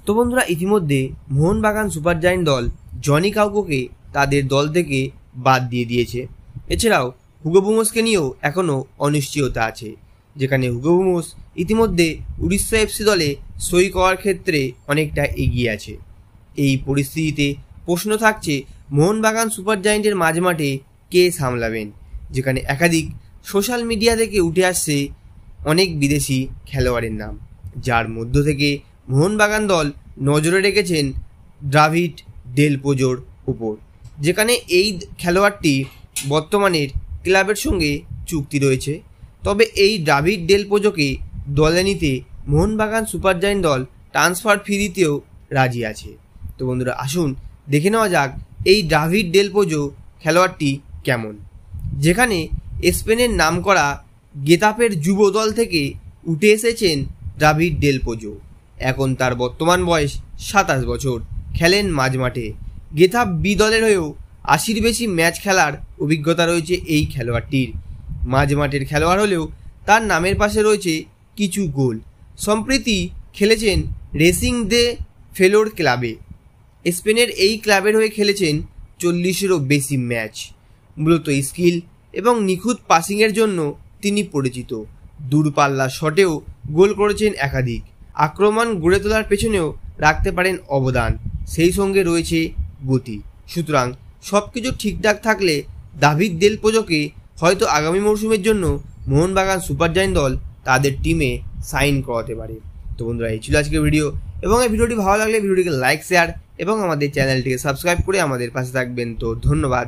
তো বন্ধুরা, ইতিমধ্যে মোহনবাগান সুপার জায়েন্ট দল জনি কাউকোকে তাদের দল থেকে বাদ দিয়ে দিয়েছে। এছাড়াও হুগো বুমোসকে নিয়েও এখনও অনিশ্চয়তা আছে, যেখানে হুগো বুমোস ইতিমধ্যে উড়িষ্যা এফসি দলে সই করার ক্ষেত্রে অনেকটা এগিয়ে আছে। এই পরিস্থিতিতে প্রশ্ন থাকছে মোহনবাগান সুপার জায়েন্টের মাঝমাঠে কে সামলাবেন, যেখানে একাধিক সোশ্যাল মিডিয়া থেকে উঠে আসছে অনেক বিদেশি খেলোয়াড়ের নাম, যার মধ্য থেকে মোহনবাগান দল নজরে রেখেছেন ডেভিড ডেল পোজোর উপর, যেখানে এই খেলোয়াড়টি বর্তমানের ক্লাবের সঙ্গে চুক্তি রয়েছে। তবে এই ডেভিড ডেল পোজোকে দলে নিতে মোহনবাগান সুপার জায়েন্ট দল ট্রান্সফার ফি দিতেও রাজি আছে। তো বন্ধুরা, আসুন দেখে নেওয়া যাক এই ডেভিড ডেল পোজো খেলোয়াড়টি কেমন, যেখানে স্পেনের নামকরা গেতাফের যুব দল থেকে উঠে এসেছেন ডেভিড ডেল পোজো। এখন তার বর্তমান বয়স 27 বছর, খেলেন মাঝমাঠে। গেতাফ বি দলের হয়েও 80-র বেশি ম্যাচ খেলার অভিজ্ঞতা রয়েছে এই খেলোয়াড়টির। মাঝমাঠের খেলোয়াড় হলেও তার নামের পাশে রয়েছে কিছু গোল। সম্প্রতি খেলেছেন রেসিং দে ফেলোর ক্লাবে। স্পেনের এই ক্লাবের হয়ে খেলেছেন 40-এরও বেশি ম্যাচ। মূলত স্কিল এবং নিখুঁত পাসিংয়ের জন্য তিনি পরিচিত। দূরপাল্লা শটেও গোল করেছেন একাধিক। আক্রমণ গড়ে তোলার পেছনেও রাখতে পারেন অবদান, সেই সঙ্গে রয়েছে গতি। সুতরাং সব কিছু ঠিকঠাক থাকলে ডেভিড ডেল পোজোকে হয়তো আগামী মরশুমের জন্য মোহনবাগান সুপার জায়েন্ট দল তাদের টিমে সাইন করাতে পারে। তো বন্ধুরা, এই ছিল আজকের ভিডিও, এবং এই ভিডিওটি ভালো লাগলে ভিডিওটিকে লাইক, শেয়ার এবং আমাদের চ্যানেলটিকে সাবস্ক্রাইব করে আমাদের পাশে থাকবেন। তো ধন্যবাদ।